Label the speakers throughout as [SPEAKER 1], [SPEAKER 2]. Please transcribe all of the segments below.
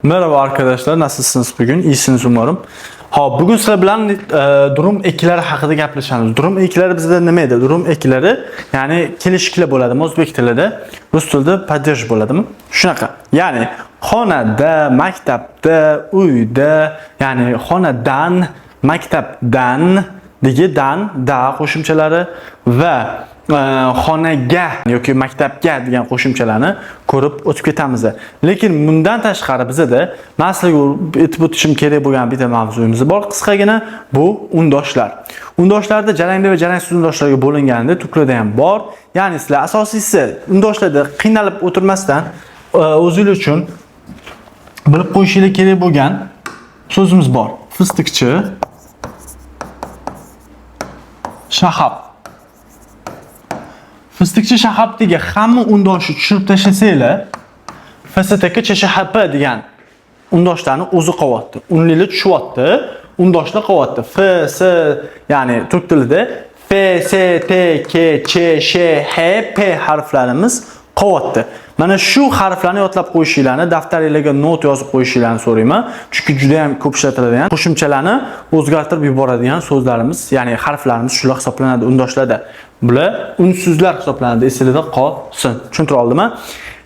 [SPEAKER 1] Merhaba arkadaşlar, nasılsınız bugün? İyisiniz umarım. Bugün sizlar bilan durum ekilari haqida gaplashamiz. Durum ekilari bizda nima edi? Durum ekilari, ya'ni kelishkilar bo'ladimi o'zbek tilida? Rus tilida поддержка bo'ladimi? Shunaqa. Ya'ni xonada, maktabda, uyda, ya'ni xonadan, maktabdan degi dan, da qo'shimchalari va xonaga yoki maktabga degan qo'shimchalarni ko'rib o'tib ketamiz. Lekin bundan tashqari bizda men sizlarga aytib o'tishim kerak bo'lgan bitta mavzuyimiz bor. Qisqagina bu undoshlar. Undoshlarda jarangli va jarangsiz undoshlarga bo'linganda turklarda ham bor. Ya'ni sizlar asosiysi undoshlarda qiynalib o'tirmasdan o'zingiz uchun bilib qo'yishingiz kerak bo'lgan so'zimiz bor. Fistiqchi, shahab. Fistiqchi shahobdagi hamma undoshni tushirib tashlasanglar, FSTK CHHP degan undoshlarni o'zi qo'yapti. Unlilar tushyapti, undoshlar qo'yapti. F, S, ya'ni turk tilida F, S, T, K, Ch, Sh, H, P harflarimiz qo'yapti. Mana shu harflarni yodlab qo'yishinglarni, daftaringizga not yozib qo'yishinglarni so'rayman. Chunki juda ham ko'p ishlatiladigan qo'shimchalarni o'zgartirib yuboradigan so'zlarimiz, ya'ni harflarimiz shular hisoblanadi undoshlarda. Bular unsizlar hisoblanadi, esingizda qolsin. Tushuntira oldimmi?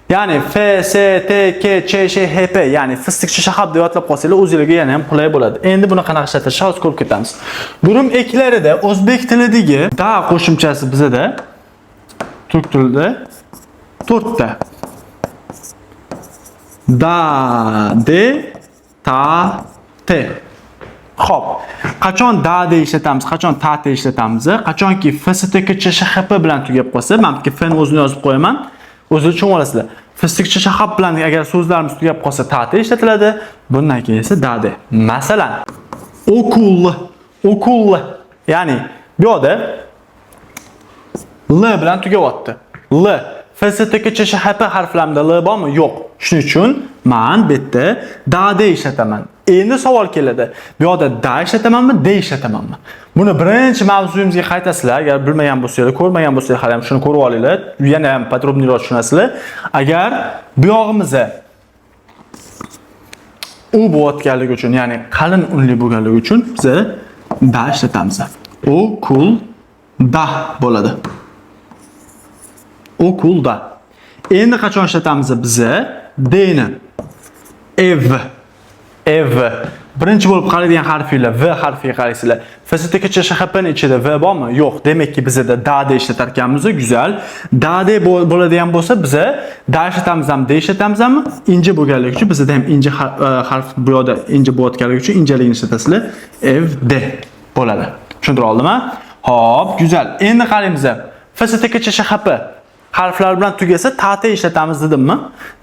[SPEAKER 1] Ya'ni F, S, T, K, Ch, Sh, H, P, ya'ni fistiqchi shahab deb yodlab qolsanglar o'zingizga yana ham qulay bo'ladi. Endi buni qanaqa ishlatishni hozir ko'rib ketamiz. Durum eklarida o'zbek tilidagi da qo'shimchasi bizda turk tilida 4 ta. Da, de, ta, te. Xo'p, qachon da de ishlatamiz, qachon ta te ishlatamiz? Qachonki FSTK CHHP bilan tugab qolsa, men bu fen o'zini yozib qo'yaman. O'zingiz tushunib olasizlar. FSTK CHHP bilan agar so'zlarimiz tugab qolsa ta te ishlatiladi, bundan keyin esa da de. Masalan, okul, ya'ni bu yerda l bilan tugayapti. L FSTK CHHP harflarimda l bormi? Yo'q. Shuning uchun men bu yerda da de ishlataman. Endi savol keladi. Bu yerda da ishlatamanmi, de ishlatamanmi? Buni birinchi mavzuyimizga qaytasizlar. Agar bilmagan bo'lsangiz, ko'rmagan bo'lsangiz, hali ham shuni ko'rib olinglar. Yana ham podrobniyroq tushunasizlar. Agar bu yog'imizda u bo'layotganligi uchun, ya'ni qalin unli bo'lganligi uchun biz da ishlatamiz. Okulda bo'ladi. Okulda. Endi qachon ishlatamiz biz? D'ni. Ev. Birinchi bo'lib qaraydigan harflar V harfiga qaraysizlar. FSTK CHHP ning ichida V bormi? Yo'q. Demakki bizda da de ishlatar ekanmiz. Go'zal. Da de bo'ladigan bo'lsa, biz da ishlatamizmi, de ishlatamizmi? Inja bo'lganligi uchun bizda ham inja harf bu yerda inja bo'layotganligi uchun injaligini ishlatasizlar. Evde bo'ladi. Tushuntira oldimmi? Xo'p, go'zal. Endi qaraymiz. FSTK CHHP harflar bilan tugasa ta-te ishlatamiz dedimmi?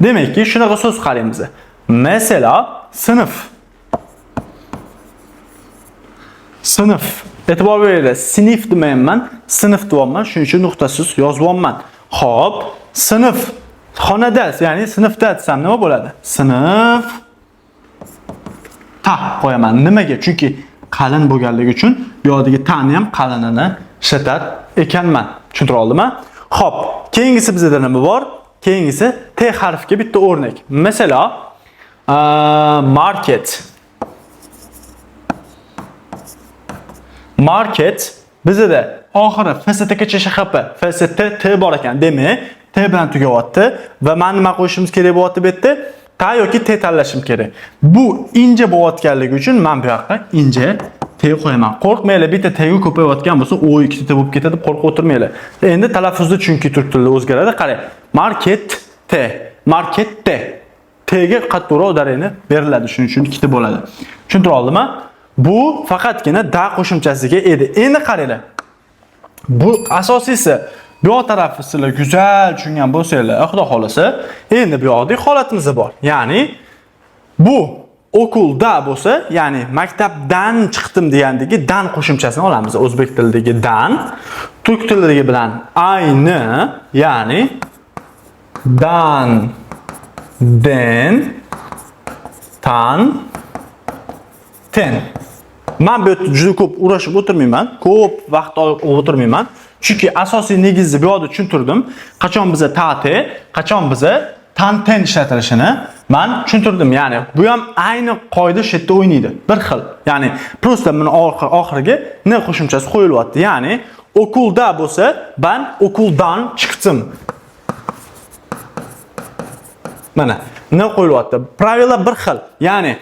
[SPEAKER 1] Demakki, shunaqa so'z qaraymiz. Mesela sinf. E'tibor beringlar, sinf demayman, sinf deyapman, shuning uchun nuqtasiz yozyapman. Xo'p, sinf xonada, ya'ni sinfda desam nima bo'ladi? Sinf ta qo'yaman. Nimaga? Chunki qalin bo'lganligi uchun bu yerdagi ta'ni ham qalinini ishlatar ekanman. Tushuntira oldimmi? Xo'p, keyingisi bizda nima bor? Keyingisi T harfiga bitta o'rnak. Mesela market bizda oxiri FSTK CHHP, FST T bor ekan. Demak, T bilan tugayapti va men nima qo'yishimiz kerak bo'lyapti bu yerda? Ta yoki T tanlashim kerak. Bu inja bo'layotganligi uchun men bu yoqqa inja T qo'yaman. Qo'rqmanglar, bitta T ga ko'payayotgan bo'lsa, o ikkita T bo'lib ketadi, qo'rqib o'tirmanglar. Endi talaffuzda chunki turk tilida o'zgaradi. Qarang. Market T. T ga qattiqroq darajani beriladi, shuning uchun ikkita bo'ladi. Tushuntira oldimmi? Bu faqatgina da qo'shimchasiga edi. Endi qaranglar. Bu asosiysi. Bu yoq tarafni sizlar go'zal tushungan bo'lsanglar, xudo xolasa, endi bu yoqdagi holatimiz bor. Ya'ni bu okulda bo'lsa, ya'ni maktabdan chiqdim degandagi dan qo'shimchasini olamiz. O'zbek tilidagi dan, turk tilidagi bilan ayni, ya'ni dan, den, tan, ten. Men bu yerda juda ko'p uğraşib o'tirmayman, ko'p vaqt olib o'tirmayman. Chunki asosiy negizni bu yerda tushuntirdim. Qachon biza ta te, qachon biza ten ishlatilishini men tushuntirdim. Ya'ni bu ham ayni qoida shu yerda o'ynaydi. Bir xil. Ya'ni prosta buni oxiriga ne qo'shimchasi qo'yilyapti. Ya'ni okulda bo'lsa, ben okuldan chiqdim. Mana ne qo'yilyapti? Pravila bir xil. Ya'ni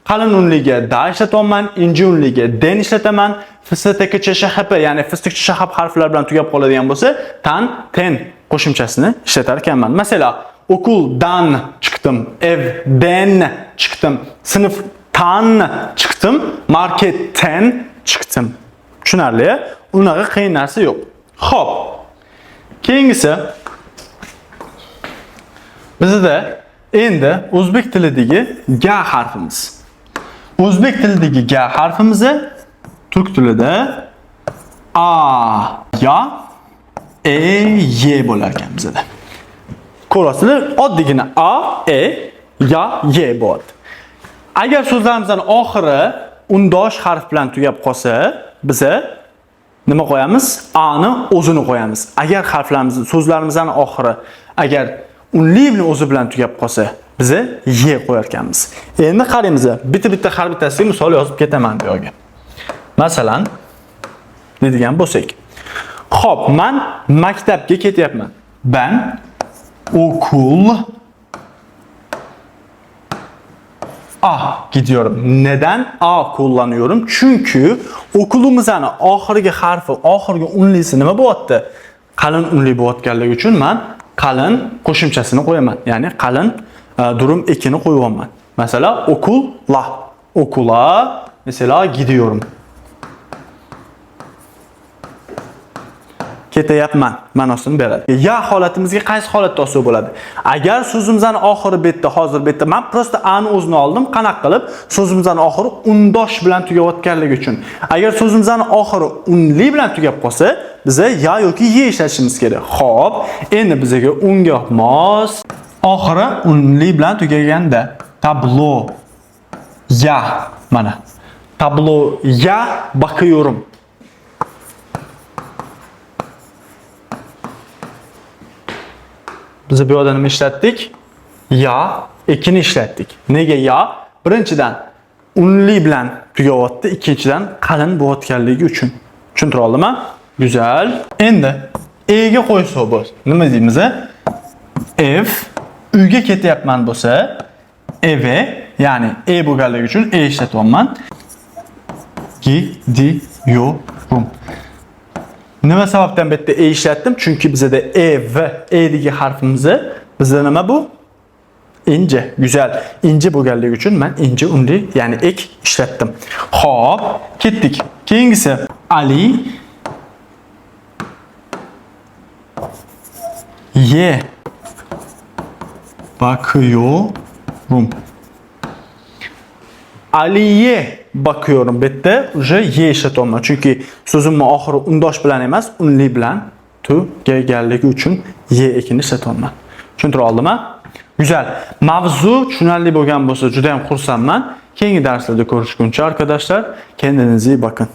[SPEAKER 1] qalin unliga da ishlataman, ince unliga den ishlataman, FSTK CSHP, ya'ni FSTK CSHP harflar bilan tugab qoladigan bo'lsa, ten qo'shimchasini ishlatar ekanman. Masalan, okuldan chiqdim, evden chiqdim, sinfdan chiqdim, marketdan chiqdim. Tushunarli? Unaqa qiyin narsa yo'q. Xo'p. Keyingisi bizda endi o'zbek tilidagi ga harfimiz. O'zbek tilidagi ga harfimizni turk tilida a, ya, y bo'lar ekan bizda. Ko'rasizlar, oddiygina a, ya, y bo'ladi. Agar so'zlarimizning oxiri undosh harf bilan tugab qolsa, biza nima qo'yamiz? A ni o'zini qo'yamiz. Agar so'zlarimizning oxiri agar unli bilan o'zi bilan tugab qolsa, biza y qo'yar ekanmiz. Endi qaraymiz. Bitta har bittasiga misol yozib ketaman bu yerga. Masalan, ne degan bo'lsak. Xo'p, men maktabga ketyapman. Ben okul gidiyorum. Neden A kullanıyorum? Çünkü okulumuzun oxirgi harfi, oxirgi unlisi nima bo'lyapti? Qalin unli bo'layotganligi uchun men qalin qo'shimchasini qo'yaman. Ya'ni qalin durum ekini qo'yibman. Mesela okula mesela gidiyorum. Ketyapman ma'nosini beradi. Ya holatimizga qaysi holatda olsa bo'ladi? Agar so'zimizning oxiri betda, hozir betda men prosta a ni o'zini oldim, qanaqa qilib so'zimizning oxiri undosh bilan tugayotganligi uchun. Agar so'zimizning oxiri unli bilan tugab qolsa, biza ya yoki y ishlatishimiz kerak. Xo'p, endi bizga unga mos oxiri unli bilan tugaganda tablo ya mana. Tablo ya bakıyorum. Biz bu yerda nima ishlatdik? Ya ekini ishlatdik. Nega ya? Birinchidan unli bilan tugayapti, ikkinchidan qalin bo'layotganligi uchun. Tushuntira oldimmi? Güzel. Endi e ga qo'ysa bo'l. Nima deymiz? Ev, uyga ketyapman bo'lsa, eve, ya'ni e bo'lganligi uchun e ishlatyapman. Gidiyorum. Nima sababdan bu yerda e ishlatdim? Chunki bizda ev, degan harfimizni bizda nima bu? Ince. Güzel. Ince bo'lganligi uchun men ince unli, ya'ni ek ishlatdim. Xo'p, ketdik. Keyingisi Ali ye bakıyorum. Aliye bakıyorum. Bitta уже ye ishlatyapman. Chunki so'zimning oxiri undosh bilan emas, unli bilan tugaganligi uchun ye ekini ishlatyapman. Tushuntira oldimmi? Güzel. Mavzu tushunarli bo'lgan bo'lsa, juda ham xursandman. Keyingi darslarda ko'rishguncha arkadaşlar, kendinize iyi bakın.